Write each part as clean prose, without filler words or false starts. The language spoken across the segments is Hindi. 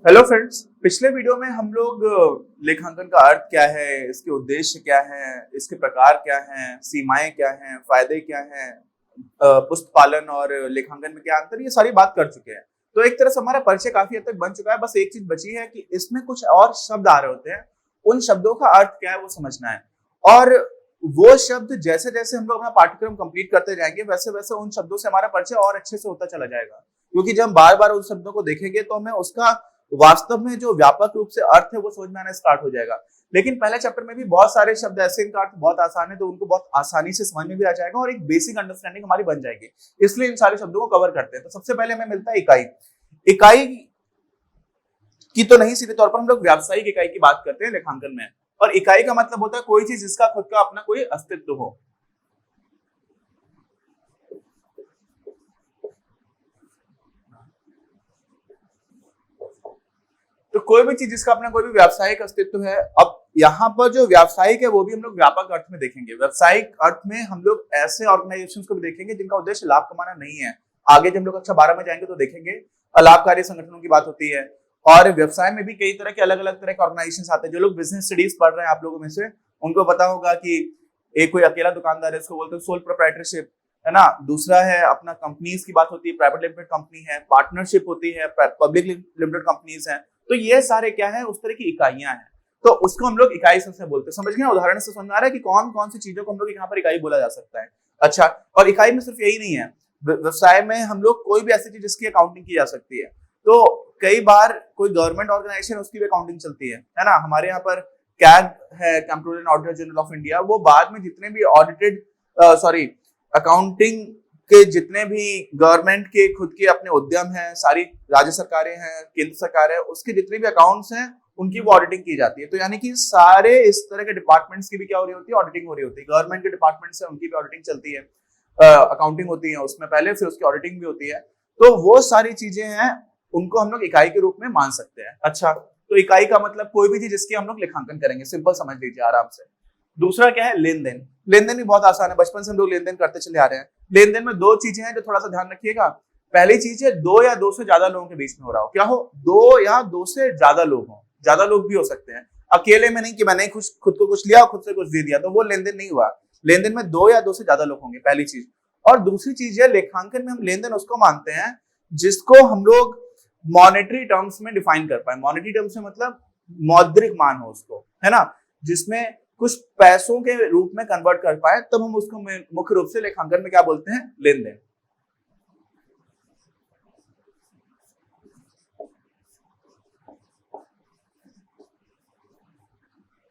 हेलो फ्रेंड्स, पिछले वीडियो में हम लोग लेखांकन का अर्थ क्या है, इसके उद्देश्य क्या है, इसके प्रकार क्या हैं, सीमाएं क्या हैं, फायदे क्या हैं, पुस्तक पालन और लेखांकन में क्या अंतर, ये सारी बात कर चुके हैं। तो एक तरह से हमारा परिचय काफी हद तक बन चुका है। बस एक चीज बची है कि इसमें कुछ और शब्द आ रहे होते हैं, उन शब्दों का अर्थ क्या है वो समझना है। और वो शब्द जैसे जैसे हम लोग अपना पाठ्यक्रम कंप्लीट करते जाएंगे वैसे वैसे उन शब्दों से हमारा परिचय और अच्छे से होता चला जाएगा, क्योंकि जब हम बार बार उन शब्दों को देखेंगे तो हमें उसका वास्तव में जो व्यापक रूप से अर्थ है वो समझ में आना स्टार्ट हो जाएगा। लेकिन पहले चैप्टर में भी बहुत सारे शब्द ऐसे, इनका अर्थ बहुत आसान है, तो उनको बहुत आसानी से समझ में भी आ जाएगा और एक बेसिक अंडरस्टैंडिंग हमारी बन जाएगी। इसलिए इन सारे शब्दों को कवर करते हैं। तो सबसे पहले हमें मिलता है इकाई। इकाई की तो नहीं, सीधे तौर पर हम लोग व्यावसायिक इकाई की बात करते हैं लेखांकन में। और इकाई का मतलब होता है कोई चीज जिसका खुद का अपना कोई अस्तित्व हो। तो कोई भी चीज जिसका अपना कोई भी व्यावसायिक अस्तित्व है। अब यहाँ पर जो व्यावसायिक है वो भी हम लोग व्यापक अर्थ में देखेंगे। व्यावसायिक अर्थ में हम लोग ऐसे ऑर्गेनाइजेशंस को भी देखेंगे जिनका उद्देश्य लाभ कमाना नहीं है। आगे जब हम लोग कक्षा 12 में जाएंगे तो देखेंगे अलाभकारी संगठनों की बात होती है। और व्यवसाय में भी कई तरह के अलग अलग तरह के ऑर्गेनाइजेशन आते हैं। जो लोग बिजनेस स्टडीज पढ़ रहे हैं आप लोगों में से, उनको पता होगा कि एक कोई अकेला दुकानदार है, इसको बोलते हैं सोल प्रोप्राइटरशिप, है ना। दूसरा है अपना कंपनीज की बात होती है, प्राइवेट लिमिटेड कंपनी है, पार्टनरशिप होती है, पब्लिक लिमिटेड कंपनीज है। तो ये सारे क्या है, उस तरह की इकाइयां हैं। तो उसको हम लोग इकाई से बोलते हैं। समझ गए? उदाहरण से समझ आ रहा है कि कौन कौन सी चीजों को हम लोग यहाँ पर इकाई बोला जा सकता है। अच्छा, और इकाई में सिर्फ यही नहीं है, व्यवसाय में हम लोग कोई भी ऐसी चीज जिसकी अकाउंटिंग की जा सकती है। तो कई बार कोई गवर्नमेंट ऑर्गेनाइजेशन उसकी भी अकाउंटिंग चलती है ना। हमारे यहाँ पर कैग है, controller and auditor general of India, वो बाद में जितने भी ऑडिटेड अकाउंटिंग के जितने भी गवर्नमेंट के खुद के अपने उद्यम हैं, सारी राज्य सरकारें हैं, केंद्र सरकार है, उसके जितने भी अकाउंट्स हैं उनकी वो ऑडिटिंग की जाती है। तो यानी कि सारे इस तरह के डिपार्टमेंट्स की भी क्या हो रही होती है, ऑडिटिंग हो रही होती है। गवर्नमेंट के डिपार्टमेंट्स हैं उनकी भी ऑडिटिंग चलती है, अकाउंटिंग होती है उसमें पहले, फिर उसकी ऑडिटिंग भी होती है। तो वो सारी चीजें हैं, उनको हम लोग इकाई के रूप में मान सकते हैं। अच्छा, तो इकाई का मतलब कोई भी चीज जिसकी हम लोग लेखांकन करेंगे, सिंपल समझ लीजिए आराम से। दूसरा क्या है, लेन देन। लेन देन भी बहुत आसान है, बचपन से हम लोग लेन देन करते चले आ रहे हैं। लेन देन में दो चीजें हैं जो थोड़ा सा ध्यान रखिएगा। पहली चीज है दो या दो से ज्यादा लोगों के बीच में हो रहा हो। क्या हो, दो या दो से ज्यादा लोग हो। ज्यादा लोग भी हो सकते हैं, अकेले में नहीं कि मैंने खुद को कुछ लिया और खुद से कुछ दे दिया, तो वो लेन देन नहीं हुआ। लेन देन में दो या दो से ज्यादा लोग होंगे, पहली चीज। और दूसरी चीज है, लेखांकन में हम लेन देन उसको मानते हैं जिसको हम लोग मॉनेटरी टर्म्स में डिफाइन कर पाए। मॉनेटरी टर्म्स में मतलब मौद्रिक मान हो उसको, है ना, जिसमें कुछ पैसों के रूप में कन्वर्ट कर पाए, तब हम उसको मुख्य रूप से लेखांकन में क्या बोलते हैं, लेन देन।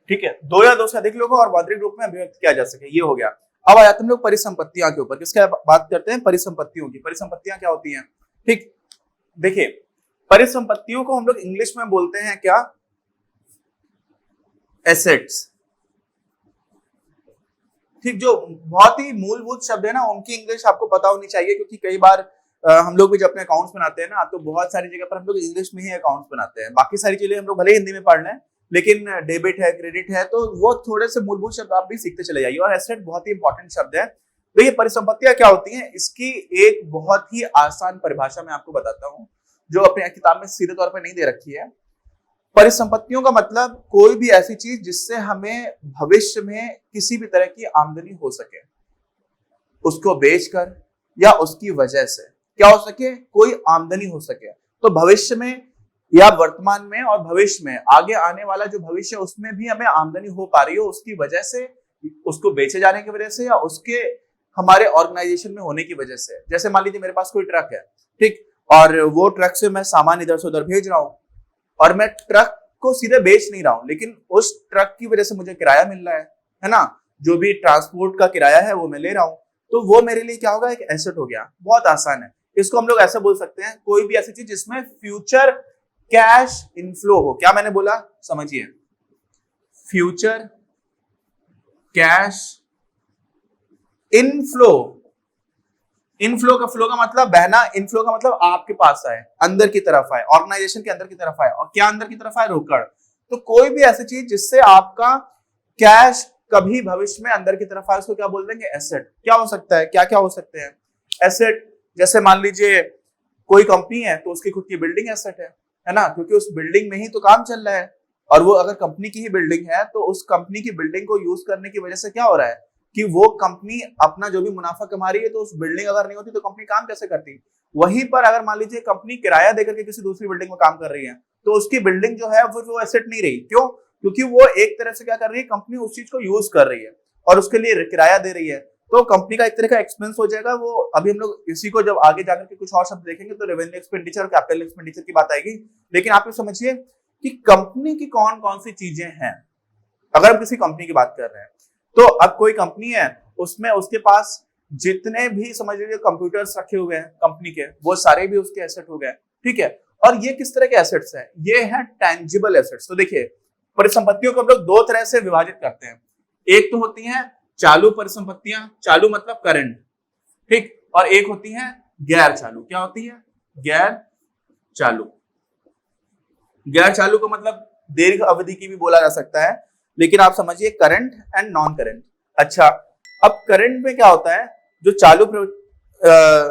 ठीक है, दो या दो से अधिक लोगों और मौद्रिक रूप में अभिव्यक्त किया जा सके, ये हो गया। अब आ जाते हम लोग परिसंपत्तियां के ऊपर। किसका बात करते हैं, परिसंपत्तियों की। परिसंपत्तियां क्या होती हैं? ठीक, देखिए, परिसंपत्तियों को हम लोग इंग्लिश में बोलते हैं क्या, एसेट्स। ठीक, जो बहुत ही मूलभूत शब्द है ना, उनकी इंग्लिश आपको पता होनी चाहिए, क्योंकि कई बार हम लोग भी जब अपने अकाउंट्स बनाते हैं ना, तो बहुत सारी जगह पर हम लोग इंग्लिश में ही अकाउंट्स बनाते हैं। बाकी सारी चीजें हम लोग भले हिंदी में पढ़ लें, लेकिन डेबिट है, क्रेडिट है, तो वो थोड़े से मूलभूत शब्द आप भी सीखते चले जाइए। और एसेट बहुत ही इंपॉर्टेंट शब्द है। तो ये परिसंपत्तियां क्या होती हैं, इसकी एक बहुत ही आसान परिभाषा मैं आपको बताता हूँ, जो अपने किताब में सीधे तौर पर नहीं दे रखी है। परिसंपत्तियों का मतलब कोई भी ऐसी चीज जिससे हमें भविष्य में किसी भी तरह की आमदनी हो सके, उसको बेचकर या उसकी वजह से क्या हो सके, कोई आमदनी हो सके। तो भविष्य में या वर्तमान में और भविष्य में, आगे आने वाला जो भविष्य है उसमें भी हमें आमदनी हो पा रही हो उसकी वजह से, उसको बेचे जाने की वजह से, या उसके हमारे ऑर्गेनाइजेशन में होने की वजह से। जैसे मान लीजिए मेरे पास कोई ट्रक है, ठीक, और वो ट्रक से मैं सामान इधर से उधर भेज रहा हूं, और मैं ट्रक को सीधे बेच नहीं रहा हूं, लेकिन उस ट्रक की वजह से मुझे किराया मिल रहा है ना, जो भी ट्रांसपोर्ट का किराया है वो मैं ले रहा हूं, तो वो मेरे लिए क्या होगा, एक एसेट हो गया। बहुत आसान है, इसको हम लोग ऐसा बोल सकते हैं, कोई भी ऐसी चीज जिसमें फ्यूचर कैश इनफ्लो हो। क्या मैंने बोला, समझिए, फ्यूचर कैश इनफ्लो। इनफ्लो का, फ्लो का मतलब बहना, इनफ्लो का मतलब आपके पास आए, अंदर की तरफ आए, ऑर्गेनाइजेशन के अंदर की तरफ आए। और क्या अंदर की तरफ आए, रोकड़। तो कोई भी ऐसी चीज जिससे आपका कैश कभी भविष्य में अंदर की तरफ आए उसको क्या बोल देंगे, एसेट। क्या हो सकता है, क्या क्या हो सकते हैं एसेट? जैसे मान लीजिए कोई कंपनी है तो उसकी खुद की बिल्डिंग एसेट है ना, क्योंकि उस बिल्डिंग में ही तो काम चल रहा है। और वो अगर कंपनी की ही बिल्डिंग है तो उस कंपनी की बिल्डिंग को यूज करने की वजह से क्या हो रहा है कि वो कंपनी अपना जो भी मुनाफा कमा रही है, तो उस बिल्डिंग अगर नहीं होती तो कंपनी काम कैसे करती। वहीं पर अगर मान लीजिए कंपनी किराया देकर के किसी दूसरी बिल्डिंग में काम कर रही है तो उसकी बिल्डिंग जो है वो एसेट नहीं रही। क्यों? क्योंकि वो एक तरह से क्या कर रही है, कंपनी उस चीज को यूज कर रही है और उसके लिए किराया दे रही है, तो कंपनी का एक तरह का एक्सपेंस हो जाएगा वो। अभी हम लोग इसी को जब आगे जाकर के कुछ और शब्द देखेंगे तो रेवेन्यू एक्सपेंडिचर और कैपिटल एक्सपेंडिचर की बात आएगी। लेकिन आप ये समझिए कि कंपनी की कौन कौन सी चीजें हैं। अगर हम किसी कंपनी की बात कर रहे हैं तो अब कोई कंपनी है, उसमें उसके पास जितने भी समझ लीजिए कंप्यूटर्स रखे हुए हैं कंपनी के, वो सारे भी उसके एसेट हो गए, ठीक है। और ये किस तरह के एसेट्स हैं? ये हैं टेंजिबल एसेट्स। तो देखिए परिसंपत्तियों को हम लोग दो तरह से विभाजित करते हैं। एक तो होती हैं चालू परिसंपत्तियां, चालू मतलब करंट, ठीक, और एक होती हैं गैर चालू। क्या होती है? गैर चालू। गैर चालू को मतलब दीर्घ अवधि की भी बोला जा सकता है, लेकिन आप समझिए करंट एंड नॉन करंट। अच्छा, अब करंट में क्या होता है, जो चालू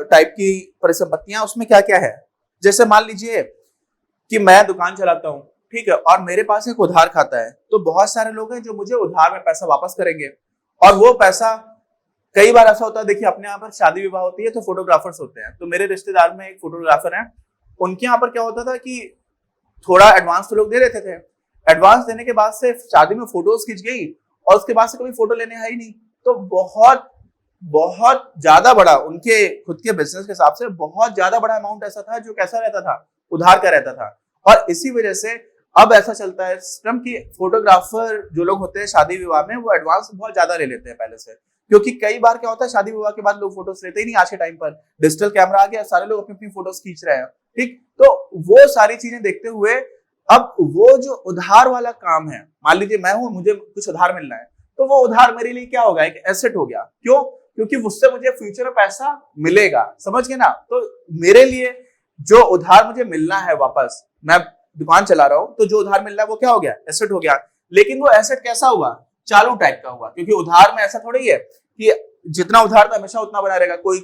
टाइप की परिसंपत्तियां उसमें क्या क्या है। जैसे मान लीजिए कि मैं दुकान चलाता हूं, ठीक है, और मेरे पास एक उधार खाता है, तो बहुत सारे लोग हैं जो मुझे उधार में पैसा वापस करेंगे। और वो पैसा कई बार ऐसा होता है, देखिए अपने यहाँ पर शादी विवाह होती है तो फोटोग्राफर्स होते हैं, तो मेरे रिश्तेदार में एक फोटोग्राफर है, उनके यहाँ पर क्या होता था कि थोड़ा एडवांस तो लोग दे देते थे। एडवांस देने के बाद से शादी में फोटोज खिंच गई और उसके बाद से कभी फोटो लेने है ही नहीं। तो बहुत बहुत ज्यादा बड़ा उनके खुद के बिजनेस के हिसाब से बहुत ज्यादा बड़ा अमाउंट ऐसा था जो कैसा रहता था, उधार का रहता था। और इसी वजह से अब ऐसा चलता है सिस्टम की फोटोग्राफर जो लोग होते हैं शादी विवाह में, वो एडवांस बहुत ज्यादा ले लेते हैं पहले से, क्योंकि कई बार क्या होता है शादी विवाह के बाद लोग फोटोज लेते ही नहीं। आज के टाइम पर डिजिटल कैमरा आ गया, सारे लोग अपनी अपनी फोटोज खींच रहे हैं, ठीक। तो वो सारी चीजें देखते हुए अब वो जो उधार वाला काम है, मान लीजिए मैं हूं, मुझे कुछ उधार मिलना है, तो वो उधार मेरे लिए क्या होगा, एक एसेट हो गया। क्यों? क्योंकि उससे मुझे फ्यूचर में पैसा मिलेगा, समझ गए ना। तो मेरे लिए जो उधार मुझे मिलना है वापस, मैं दुकान चला रहा हूं तो जो उधार मिल रहा है वो क्या हो गया, एसेट हो गया। लेकिन वो एसेट कैसा हुआ, चालू टाइप का हुआ, क्योंकि उधार में ऐसा थोड़ी है कि जितना उधार था हमेशा उतना बना रहेगा। कोई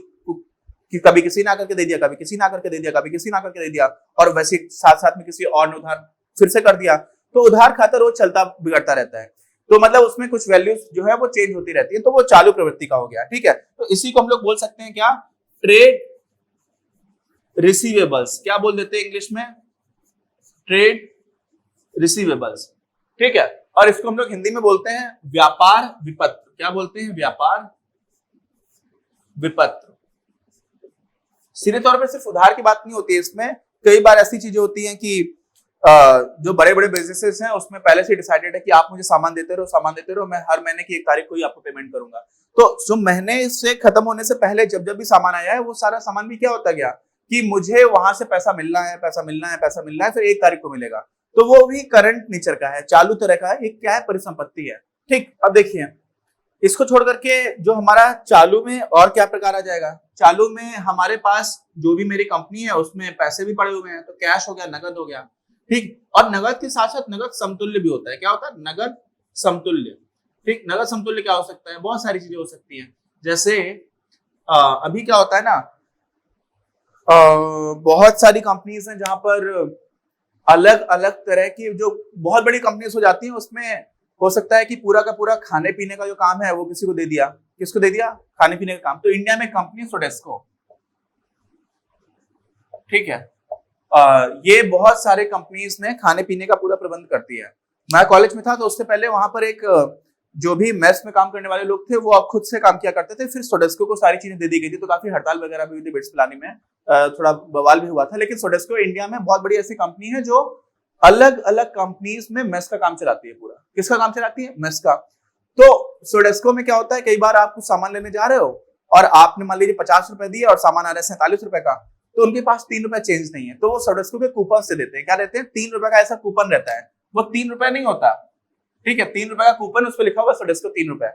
कि कभी किसी ना करके दे दिया, कभी किसी ना करके दे दिया, कभी किसी ना करके दे दिया, और वैसे साथ साथ में किसी और ने उधार फिर से कर दिया, तो उधार खाता रोज चलता बिगड़ता रहता है। तो मतलब उसमें कुछ वैल्यूज जो है वो चेंज होती रहती है, तो वो चालू प्रवृत्ति का हो गया, ठीक है। तो इसी को हम लोग बोल सकते हैं क्या, ट्रेड रिसीवेबल्स। क्या बोल देते हैं इंग्लिश में, ट्रेड रिसीवेबल्स, ठीक है। और इसको हम लोग हिंदी में बोलते हैं व्यापार विपत्र। क्या बोलते हैं, व्यापार विपत्र। सीधे तौर पर सिर्फ उधार की बात नहीं होती है इसमें, कई बार ऐसी चीजें होती हैं कि जो बड़े बड़े बिजनेसेस हैं उसमें पहले से डिसाइडेड है कि आप मुझे सामान देते रहो, मैं हर महीने की 1 तारीख को ही आपको पेमेंट करूंगा। तो जो महीने से खत्म होने से पहले जब जब भी सामान आया है, वो सारा सामान भी क्या होता गया कि मुझे वहां से पैसा मिलना है, फिर 1 तारीख को मिलेगा। तो वो भी करंट नेचर का है, चालू तरह का है, एक क्या है, परिसंपत्ति है, ठीक। अब देखिए इसको छोड़ करके जो हमारा चालू में और क्या प्रकार आ जाएगा, चालू में हमारे पास जो भी मेरी कंपनी है उसमें पैसे भी पड़े हुए हैं, तो कैश हो गया, नगद हो गया, ठीक। और नगद के साथ साथ नगद समतुल्य भी होता है। क्या होता है, नगद समतुल्य, ठीक। नगद समतुल्य क्या हो सकता है, बहुत सारी चीजें हो सकती हैं। जैसे अभी क्या होता है ना, बहुत सारी कंपनीज हैं जहां पर अलग अलग तरह की जो बहुत बड़ी कंपनीज हो जाती हैं, उसमें हो सकता है कि पूरा का पूरा खाने पीने का जो काम है वो किसी को दे दिया। किसको दे दिया, खाने पीने का काम। तो इंडिया में कंपनी सोडेस्को, ठीक है, ये बहुत सारे कंपनीज में खाने पीने का पूरा प्रबंध करती है। मैं कॉलेज में था तो उससे पहले वहां पर एक जो भी मेस में काम करने वाले लोग थे वो अब खुद से काम किया करते थे, फिर सोडेस्को को सारी चीजें दे दी गई थी, तो काफी हड़ताल वगैरह भी हुई थी बिट्स पिलाने में, थोड़ा बवाल भी हुआ था। लेकिन सोडेस्को इंडिया में बहुत बड़ी ऐसी कंपनी है जो अलग अलग कंपनीज में मेस का काम चलाती है। पूरा किसका काम चलाती है, मेस का। तो सोडेस्को में क्या होता है, कई बार आप कुछ सामान लेने जा रहे हो और आपने मान लीजिए 50 रुपए दिए और सामान आ रहा है 47 रुपए का, तो उनके पास 3 रुपए चेंज नहीं है, तो वो सोडेस्को के कूपन से देते हैं। क्या देते हैं, 3 रुपए का ऐसा कूपन रहता है, वो 3 रुपए नहीं होता, ठीक है, 3 रुपए का कूपन, उस पर लिखा हुआ सोडेस्को 3 रुपए।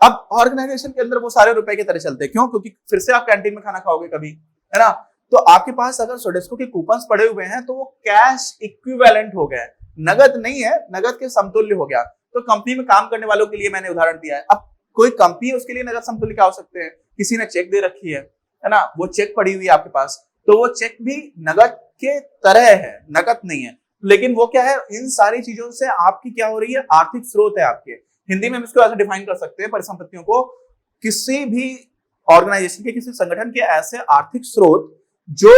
अब ऑर्गेनाइजेशन के अंदर वो सारे रुपए की तरह चलते हैं। क्यों? क्योंकि फिर से आप कैंटीन में खाना खाओगे कभी, है ना। तो आपके पास अगर सोडेस्को के कूपन्स पड़े हुए हैं तो वो कैश इक्विवेलेंट हो गए, नगद नहीं है, नगद के समतुल्य हो गया। तो कंपनी में काम करने वालों के लिए मैंने उदाहरण दिया है। अब कोई कंपनी है, उसके लिए नगद समतुल्य क्या हो सकते हैं? किसी ने चेक दे रखी है ना, वो चेक पड़ी हुई है आपके पास, तो वो चेक भी नगद के तरह है, नकद नहीं है, लेकिन वो क्या है, इन सारी चीजों से आपकी क्या हो रही है, आर्थिक स्रोत है आपके। हिंदी में हम इसको ऐसे डिफाइन कर सकते हैं परिसंपत्तियों को, किसी भी ऑर्गेनाइजेशन के, किसी संगठन के ऐसे आर्थिक स्रोत जो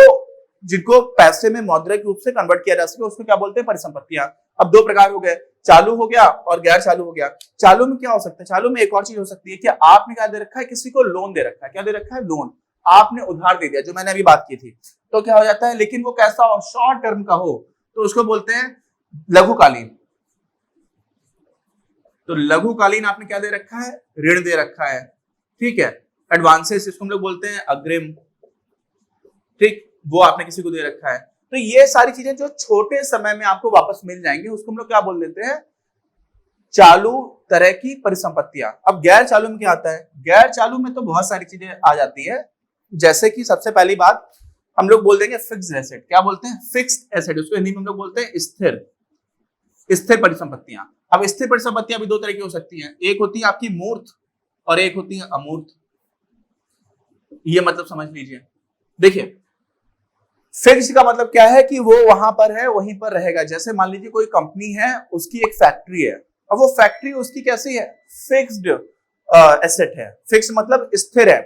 जिनको पैसे में मौद्रिक रूप से कन्वर्ट किया जा सके, उसको क्या बोलते हैं, परिसंपत्तियां। अब दो प्रकार हो गए, चालू हो गया और गैर चालू हो गया। चालू में क्या हो सकता है, चालू में एक और चीज हो सकती है कि आपने क्या दे रखा है, किसी को लोन दे रखा है। क्या दे रखा है? लोन। आपने उधार दे दिया, जो मैंने अभी बात की थी। तो क्या हो जाता है, लेकिन वो कैसा हो, शॉर्ट टर्म का हो, तो उसको बोलते हैं लघुकालीन। तो लघुकालीन आपने क्या दे रखा है, ऋण दे रखा है, ठीक है। एडवांसेस, इसको हम लोग बोलते हैं अग्रिम, ठीक, वो आपने किसी को दे रखा है। तो ये सारी चीजें जो छोटे समय में आपको वापस मिल जाएंगे, उसको हम लोग क्या बोल देते हैं, चालू तरह की परिसंपत्तियां। अब गैर चालू में क्या आता है, गैर चालू में तो बहुत सारी चीजें आ जाती है, जैसे कि सबसे पहली बात हम लोग बोल देंगे फिक्स्ड एसेट। क्या बोलते हैं, फिक्स्ड एसेट, उसको हिंदी में हम लोग बोलते हैं स्थिर, स्थिर परिसंपत्तियां। अब स्थिर परिसंपत्तियां भी दो तरह की हो सकती हैं, एक होती है आपकी मूर्त और एक होती है अमूर्त। ये मतलब समझ लीजिए, देखिए फिक्स्ड का मतलब क्या है कि वो वहां पर है, वहीं पर रहेगा। जैसे मान लीजिए कोई कंपनी है, उसकी एक फैक्ट्री है, अब वो फैक्ट्री उसकी कैसी है, फिक्स्ड एसेट है। फिक्स्ड मतलब स्थिर है।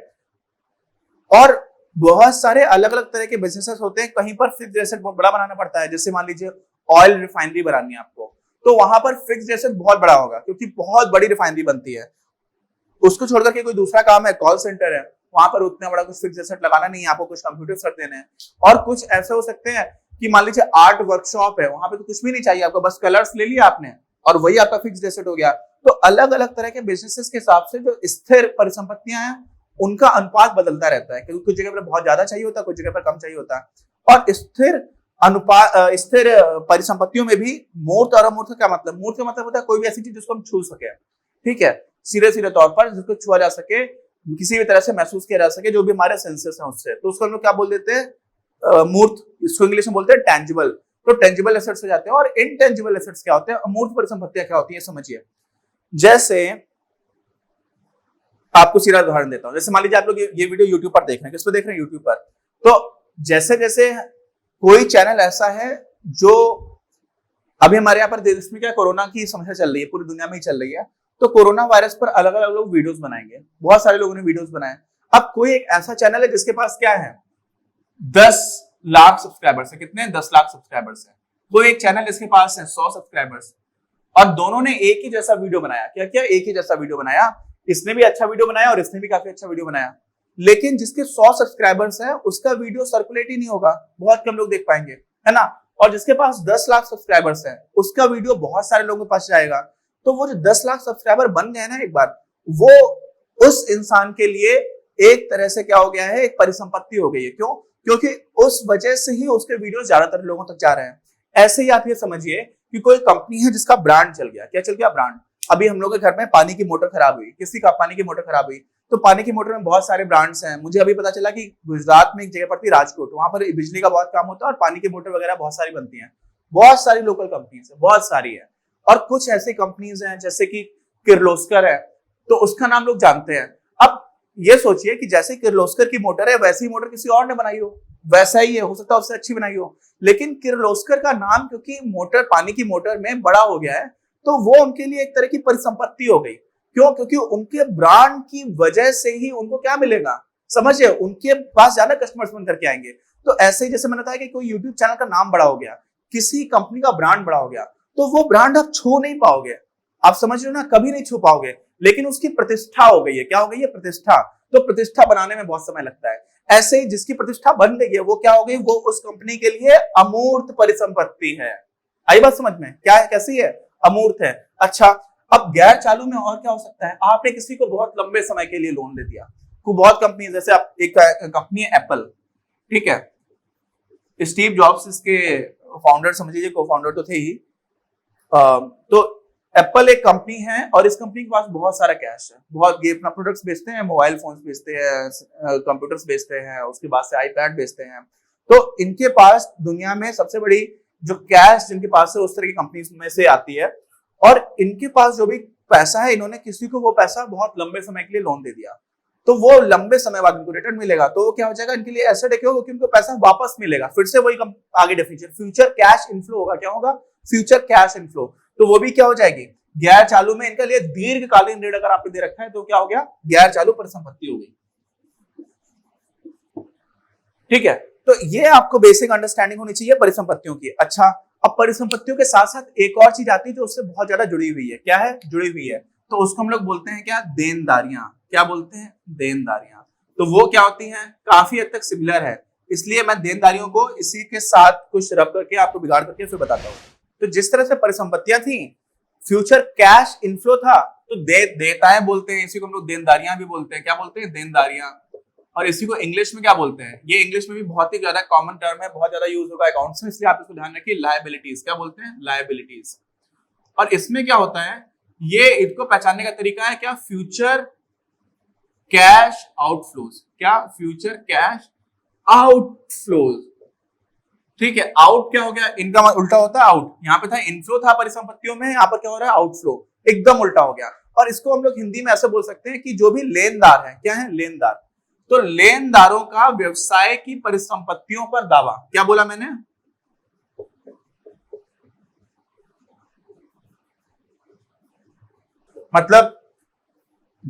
और बहुत सारे अलग अलग तरह के बिजनेसेस होते हैं, कहीं पर फिक्स्ड एसेट बहुत बड़ा बनाना पड़ता है। जैसे मान लीजिए ऑयल रिफाइनरी बनानी है आपको, तो वहां पर फिक्स्ड एसेट बहुत बड़ा होगा, क्योंकि बहुत बड़ी रिफाइनरी बनती है। उसको छोड़कर के कोई दूसरा काम है, कॉल सेंटर है, वहां पर उतना बड़ा कुछ फिक्स्ड एसेट लगाना नहीं है आपको, कुछ कंप्यूटर सेट देने हैं। और कुछ ऐसे हो सकते हैं कि मान लीजिए आर्ट वर्कशॉप है, वहां पे तो कुछ भी नहीं चाहिए आपको, बस कलर्स ले लिया आपने और वही आपका फिक्स्ड एसेट हो गया। तो अलग अलग तरह के बिजनेसेस के हिसाब से जो स्थिर परिसंपत्तियां हैं, उनका अनुपात बदलता रहता है, क्योंकि कुछ जगह पर बहुत ज्यादा चाहिए होता है, कुछ जगह पर कम चाहिए होता है। और स्थिर अनुपात, स्थिर परिसंपत्तियों में भी मूर्त और अमूर्त का क्या मतलब, मूर्त का मतलब होता है कोई भी ऐसी चीज जिसको हम छू सके, ठीक है, सीधे सीधे तौर पर जिसको छुआ जा सके, किसी भी तरह से महसूस किया जा सके, जो भी हमारे सेंसेस हैं उससे, तो उसको हम लोग क्या बोल देते हैं, मूर्त। इसको इंग्लिश में बोलते हैं टेंजिबल। तो टेंजिबल एसेट्स हो जाते हैं। और इनटेंजिबल एसेट्स क्या होते हैं, अमूर्त परिसंपत्तियां क्या होती है, समझिए। जैसे आपको सीधा उदाहरण देता हूं, जैसे मान लीजिए आप लोग ये वीडियो यूट्यूब पर देख रहे हैं, किस पर देख रहे हैं, यूट्यूब पर। तो जैसे जैसे कोई चैनल ऐसा है जो, अभी हमारे यहाँ पर देश में क्या कोरोना की समस्या चल रही है, पूरी दुनिया में ही चल रही है, तो कोरोना वायरस पर अलग अलग लोग वीडियोस बनाएंगे, बहुत सारे लोगों ने वीडियोस बनाए। अब कोई एक ऐसा चैनल है जिसके पास क्या है, 10 लाख सब्सक्राइबर्स है, कितने, 10 लाख सब्सक्राइबर्स है। कोई एक चैनल इसके पास है 100 सब्सक्राइबर्स, और दोनों ने एक ही जैसा वीडियो बनाया। क्या क्या, एक ही जैसा वीडियो बनाया, इसने भी अच्छा वीडियो बनाया और इसने भी काफी अच्छा वीडियो बनाया। लेकिन जिसके 100 सब्सक्राइबर्स है, उसका वीडियो सर्कुलेट ही नहीं होगा, बहुत कम लोग देख पाएंगे, है ना। और जिसके पास 10 लाख सब्सक्राइबर्स है, उसका वीडियो बहुत सारे लोगों के पास जाएगा। तो वो जो 10 लाख सब्सक्राइबर बन गए ना एक बार, वो उस इंसान के लिए एक तरह से क्या हो गया है, एक परिसंपत्ति हो गई है। क्यों? क्योंकि उस वजह से ही उसके वीडियो ज्यादातर लोगों तक जा रहे हैं। ऐसे ही आप ये समझिए कि कोई कंपनी है जिसका ब्रांड चल गया। क्या चल गया? ब्रांड। अभी हम लोग के घर में पानी की मोटर खराब हुई, किसी का पानी की मोटर खराब हुई, तो पानी की मोटर में बहुत सारे ब्रांड्स हैं। मुझे अभी पता चला कि गुजरात में एक जगह पड़ती है राजकोट, वहां पर बिजली का बहुत काम होता है और पानी की मोटर वगैरह बहुत सारी बनती हैं। बहुत सारी लोकल कंपनीज है, बहुत सारी है। और कुछ ऐसी कंपनीज हैं जैसे कि किर्लोस्कर है, तो उसका नाम लोग जानते हैं। अब ये सोचिए कि जैसे किर्लोस्कर की मोटर है, वैसी ही मोटर किसी और ने बनाई हो, वैसा ही है, हो सकता है उससे अच्छी बनाई हो, लेकिन किर्लोस्कर का नाम क्योंकि मोटर, पानी की मोटर में बड़ा हो गया है, तो वो उनके लिए एक तरह की परिसंपत्ति हो गई। क्यों? क्योंकि उनके ब्रांड की वजह से ही उनको क्या मिलेगा, समझिए, उनके पास ज्यादा कस्टमर्स बन करके आएंगे। तो ऐसे ही जैसे मैंने बताया कि कोई यूट्यूब चैनल का नाम बड़ा हो गया, किसी कंपनी का ब्रांड बड़ा हो गया, तो वो ब्रांड आप छू नहीं पाओगे, आप समझ रहे हो ना, कभी नहीं छू पाओगे। लेकिन उसकी प्रतिष्ठा हो गई है। क्या हो गई है? प्रतिष्ठा। तो प्रतिष्ठा बनाने में बहुत समय लगता है। ऐसे ही जिसकी प्रतिष्ठा बन गई है, वो क्या हो गई, वो उस कंपनी के लिए अमूर्त परिसंपत्ति है। आई बात समझ में? क्या है, कैसी है? अमूर्त है। अच्छा, अब गैर चालू में और क्या हो सकता है, आपने किसी को बहुत लंबे समय के लिए लोन दे दिया। बहुत कंपनी, जैसे आप, एक कंपनी है एप्पल, ठीक है, स्टीव जॉब्स इसके फाउंडर समझ लीजिए, को फाउंडर तो थे ही। तो एप्पल एक कंपनी है और इस कंपनी के पास बहुत सारा कैश है, बहुत, ये अपना प्रोडक्ट्स बेचते हैं, मोबाइल फोन्स बेचते हैं, कंप्यूटर्स बेचते हैं, उसके बाद से आईपैड बेचते हैं। तो इनके पास दुनिया में सबसे बड़ी जो कैश जिनके पास है, उस तरह की कंपनी में से आती है। और इनके पास जो भी पैसा है, इन्होंने किसी को वो पैसा बहुत लंबे समय के लिए लोन दे दिया, तो वो लंबे समय बाद इनको रिटर्न मिलेगा, तो वो क्या हो जाएगा, इनके लिए एसेट है, क्योंकि उनको पैसा वापस मिलेगा। फिर से वही आगे डेफिनेशन, फ्यूचर कैश इनफ्लो होगा, क्या होगा, फ्यूचर कैश इनफ्लो, तो वो भी क्या हो जाएगी, गैर चालू में इनके लिए दीर्घकालीन ऋण अगर आपने दे रखा है तो क्या हो गया, गैर चालू परिसंपत्ति हो गई। ठीक है, तो ये आपको बेसिक अंडरस्टैंडिंग होनी चाहिए परिसंपत्तियों की। अच्छा, अब परिसंपत्तियों के साथ साथ एक और चीज आती है जो उससे बहुत ज्यादा जुड़ी हुई है, क्या है, जुड़ी हुई है, तो उसको हम लोग बोलते हैं क्या, देनदारियां। क्या बोलते हैं, देनदारियां। तो वो क्या होती हैं, काफी हद तक सिमिलर है, इसलिए मैं देनदारियों को इसी के साथ कुछ रब करके आपको बिगाड़ करके फिर बताता हूं। तो जिस तरह से परिसंपत्तियां थी, फ्यूचर कैश इनफ्लो था, तो देताएं बोलते हैं, इसी को हम लोग देनदारियां भी बोलते हैं, क्या बोलते हैं, देनदारियां। और इसी को इंग्लिश में क्या बोलते हैं, ये इंग्लिश में भी बहुत ही ज्यादा कॉमन टर्म है, बहुत ज्यादा यूज होगा अकाउंट्स में, इसलिए आप इसको ध्यान रखिए, लायबिलिटीज। क्या बोलते हैं, लायबिलिटीज। और इसमें क्या होता है, ये इसको पहचानने का तरीका है क्या, फ्यूचर कैश आउटफ्लोज। क्या, फ्यूचर कैश आउटफ्लोज। ठीक है, आउट क्या हो गया, इनका उल्टा होता है आउट, यहाँ पे था इनफ्लो था परिसंपत्तियों में, यहाँ पर क्या हो रहा है, आउटफ्लो, एकदम उल्टा हो गया। और इसको हम लोग हिंदी में ऐसे बोल सकते हैं कि जो भी लेनदार है, क्या है, लेनदार, तो लेनदारों का व्यवसाय की परिसंपत्तियों पर दावा। क्या बोला मैंने, मतलब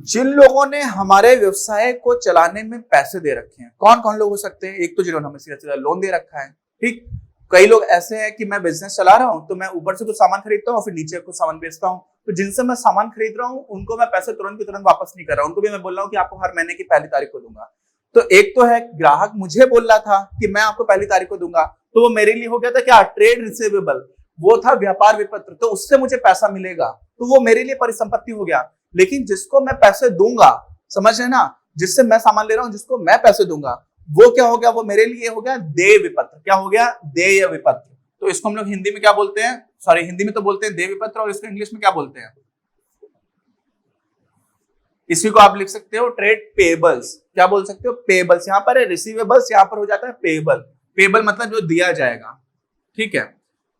जिन लोगों ने हमारे व्यवसाय को चलाने में पैसे दे रखे हैं, कौन कौन लोग हो सकते हैं, एक तो जिन्होंने हमें सीधा सीधा लोन दे रखा है। ठीक, कई लोग ऐसे हैं कि मैं बिजनेस चला रहा हूं, तो मैं ऊपर से कुछ सामान खरीदता हूं और फिर नीचे कुछ सामान बेचता हूं, तो जिनसे मैं सामान खरीद रहा हूं उनको मैं पैसे तुरंत के तुरंत वापस नहीं कर रहा हूं, उनको भी मैं बोल रहा हूं कि आपको हर महीने की पहली तारीख को दूंगा। तो एक तो है ग्राहक मुझे बोल रहा था कि मैं आपको पहली तारीख को दूंगा, तो वो मेरे लिए हो गया था क्या, ट्रेड रिसीवेबल, वो था व्यापार विपत्र, तो उससे मुझे पैसा मिलेगा, तो वो मेरे लिए परिसंपत्ति हो गया। लेकिन जिसको मैं पैसे दूंगा, समझ रहे ना, जिससे मैं सामान ले रहा हूं, जिसको मैं पैसे दूंगा, वो क्या हो गया, वो मेरे लिए हो गया देय विपत्र। क्या हो गया, देय विपत्र। तो इसको हम लोग हिंदी में क्या बोलते हैं, सॉरी हिंदी में तो बोलते हैं देय विपत्र, और इसको इंग्लिश में क्या बोलते हैं, इसी को आप लिख सकते हो ट्रेड पेबल्स। क्या बोल सकते हो, पेबल्स। यहां पर है रिसीवेबल्स, यहां पर हो जाता है पेबल। पेबल मतलब जो दिया जाएगा। ठीक है,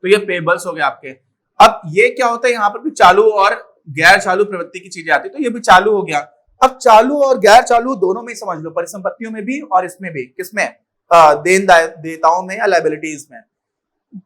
तो ये पेबल्स हो गए आपके। अब ये क्या होता है, यहां पर भी चालू और गैर चालू प्रवृत्ति की चीजें आती है, तो ये भी चालू हो गया। अब चालू और गैर चालू दोनों में समझ लो, परिसंपत्तियों में भी और इसमें भी, किसमें, देताओं में या लायबिलिटीज में।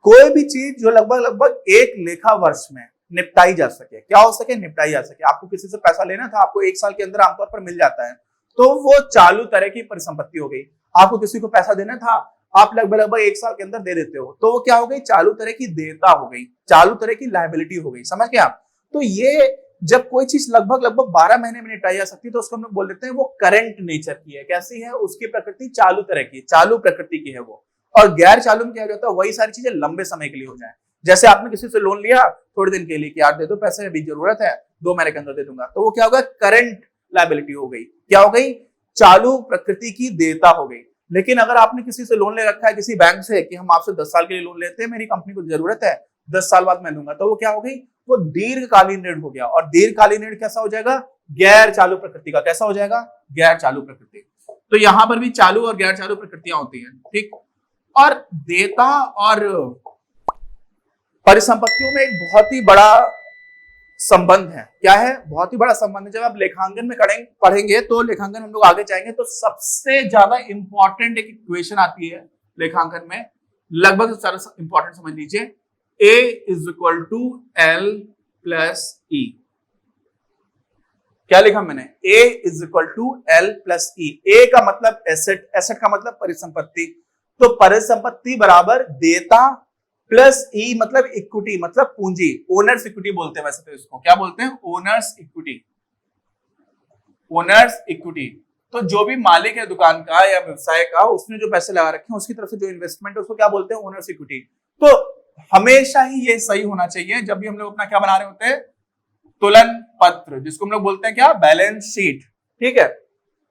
कोई भी चीज जो लगभग एक लेखा वर्ष में निपटाई जा सके, क्या हो सके, निपटाई जा सके। आपको किसी से पैसा लेना था, आपको एक साल के अंदर आमतौर पर मिल जाता है, तो वो चालू तरह की परिसंपत्ति हो गई। आपको किसी को पैसा देना था, आप लगभग एक साल के अंदर दे देते हो, तो वो क्या हो गई, चालू तरह की देयता हो गई, चालू तरह की लायबिलिटी हो गई। समझ गए आप। तो ये जब कोई चीज लगभग 12 महीने में निपटाई जा सकती है, तो उसको हम लोग बोल देते हैं वो करंट नेचर की है। कैसी है, उसकी प्रकृति चालू तरह की, चालू प्रकृति की है वो। और गैर चालू में क्या होता है, वही सारी चीजें लंबे समय के लिए हो जाए। जैसे आपने किसी से लोन लिया थोड़े दिन के लिए कि यार दे दो पैसे, अभी जरूरत है, 2 महीने के अंदर दे दूंगा, तो वो क्या होगा, करंट लायबिलिटी हो गई। क्या हो गई, चालू प्रकृति की देयता हो गई। लेकिन अगर आपने किसी से लोन ले रखा है, किसी बैंक से, कि हम आपसे 10 साल के लिए लोन लेते हैं, मेरी कंपनी को जरूरत है, 10 साल बाद मैं दूंगा, तो वो क्या हो गई, वो दीर्घकालीन ऋण हो गया। और दीर्घकालीन ऋण कैसा हो जाएगा, गैर चालू प्रकृति का। कैसा हो जाएगा, गैर चालू प्रकृति। तो यहां पर भी चालू और गैर चालू प्रकृतियां होती हैं। ठीक, और देयता और परिसंपत्तियों में एक बहुत ही बड़ा संबंध है। क्या है, बहुत ही बड़ा संबंध है। जब आप लेखांकन में पढ़ेंगे, तो लेखांकन हम लोग आगे जाएंगे, तो सबसे ज्यादा इंपॉर्टेंट एक इक्वेशन आती है लेखांकन में, लगभग सारा इंपॉर्टेंट समझ लीजिए, A is equal to L plus E। क्या लिखा मैंने, A is equal to L plus E। A का मतलब एसेट, एसेट का मतलब परिसंपत्ति, तो परिसंपत्ति बराबर देयता प्लस ई मतलब इक्विटी, मतलब पूंजी, ओनर्स इक्विटी बोलते हैं वैसे तो इसको। क्या बोलते हैं, ओनर्स इक्विटी। ओनर्स इक्विटी, तो जो भी मालिक है दुकान का या व्यवसाय का, उसने जो पैसे लगा रखे हैं, उसकी तरफ से जो इन्वेस्टमेंट है, उसको क्या बोलते हैं, ओनर्स इक्विटी। तो हमेशा ही ये सही होना चाहिए जब भी हम लोग अपना क्या बना रहे होते हैं, तुलन पत्र, जिसको हम लोग बोलते हैं क्या, बैलेंस शीट। ठीक है,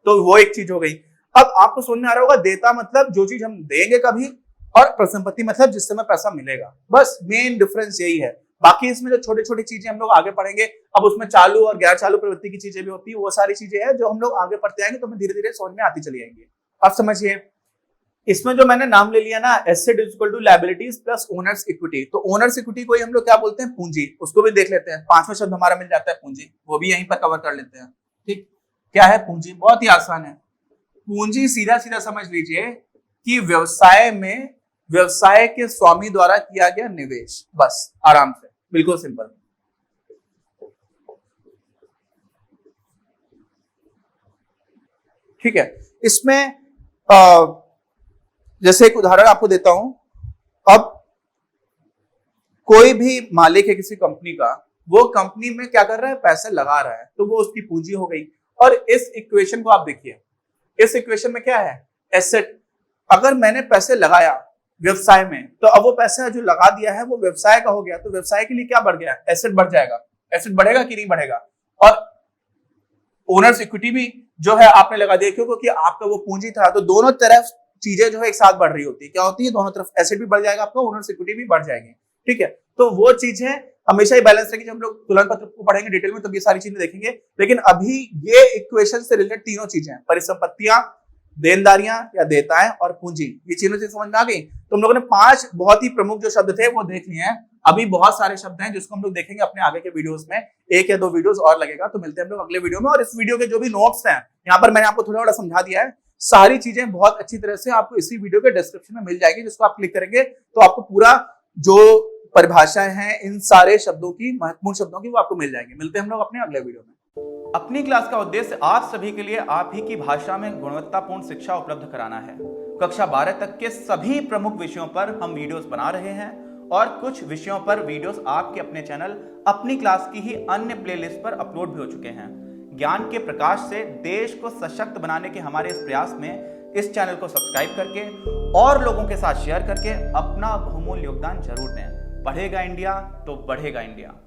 तो वो एक चीज हो गई। अब आपको समझ में आ रहा होगा, देता मतलब जो चीज हम देंगे कभी, और परिसंपत्ति मतलब जिससे हमें पैसा मिलेगा। बस मेन डिफरेंस यही है। बाकी इसमें जो छोटी छोटी चीजें हम लोग आगे पढ़ेंगे, अब उसमें चालू और गैर चालू प्रवृत्ति की चीजें भी होती है, वो सारी चीजें हैं जो हम लोग आगे पढ़ते आएंगे, तो हमें धीरे धीरे समझ में आती चली आएंगी। अब समझिए, इसमें जो मैंने नाम ले लिया ना, asset is equal to liabilities plus owner's equity, तो ओनर्स इक्विटी को ही हम लोग क्या बोलते हैं, पूंजी, उसको भी देख लेते हैं। पांचवा शब्द हमारा मिल जाता है पूंजी, वो भी यहीं पर कवर कर लेते हैं। ठीक, क्या है पूंजी? बहुत ही आसान है। पूंजी सीधा सीधा समझ लीजिए कि व्यवसाय में व्यवसाय के स्वामी द्वारा किया गया निवेश, बस, आराम से, बिल्कुल सिंपल। ठीक है, इसमें जैसे एक उदाहरण आपको देता हूं। अब कोई भी मालिक है किसी कंपनी का, वो कंपनी में क्या कर रहा है, पैसे लगा रहा है, तो वो उसकी पूंजी हो गई। और इस इक्वेशन को आप देखिए, इस इक्वेशन में क्या है, एसेट। अगर मैंने पैसे लगाया व्यवसाय में, तो अब वो पैसा जो लगा दिया है वो व्यवसाय का हो गया, तो व्यवसाय के लिए क्या बढ़ गया, एसेट बढ़ जाएगा। एसेट बढ़ेगा कि नहीं बढ़ेगा? और ओनर्स इक्विटी भी जो है आपने लगा दिया, क्योंकि आपका वो पूंजी था, तो दोनों तरफ चीजें जो है एक साथ बढ़ रही होती है। क्या होती है, दोनों तरफ एसेट भी बढ़ जाएगा आपका, ओनर्स इक्विटी भी बढ़ जाएगी। ठीक है, तो वो चीजें हमेशा ही बैलेंस रहेगी। जब हम लोग तुलन पत्र को पढ़ेंगे डिटेल में, तब ये सारी चीजें देखेंगे। लेकिन अभी ये इक्वेशन से रिलेटेड तीनों चीजें, परिसंपत्तियां, देनदारियां या देयताएं और पूंजी, ये तीनों चीजें समझ में आ गई। तो हम लोगों ने 5 बहुत ही प्रमुख जो शब्द थे वो देख लिए हैं। अभी बहुत सारे शब्द हैं जिसको हम लोग देखेंगे अपने आगे के वीडियोस में, 1 या 2 वीडियोस और लगेगा। तो मिलते हैं हम लोग अगले वीडियो में। और इस वीडियो के जो भी नोट्स हैं, यहाँ पर मैंने आपको थोड़ा थोड़ा समझा दिया है। सारी चीजें बहुत अच्छी तरह से आपको इसी वीडियो के डिस्क्रिप्शन में मिल जाएगी, जिसको आप क्लिक करेंगे तो आपको पूरा जो परिभाषाएं हैं इन सारे शब्दों की, महत्वपूर्ण शब्दों की, वो आपको मिल जाएंगे। मिलते हैं हम लोग अपने अगले वीडियो में। अपनी क्लास का उद्देश्य आप सभी के लिए आप ही की भाषा में गुणवत्तापूर्ण शिक्षा उपलब्ध कराना है। कक्षा 12 तक के सभी प्रमुख विषयों पर हम वीडियोस बना रहे हैं और कुछ विषयों पर वीडियोस आपके अपने चैनल अपनी क्लास की ही अन्य प्लेलिस्ट पर अपलोड भी हो चुके हैं। ज्ञान के प्रकाश से देश को सशक्त बनाने के हमारे इस प्रयास में इस चैनल को सब्सक्राइब करके और लोगों के साथ शेयर करके अपना बहुमूल्य योगदान जरूर दें। पढ़ेगा इंडिया तो बढ़ेगा इंडिया।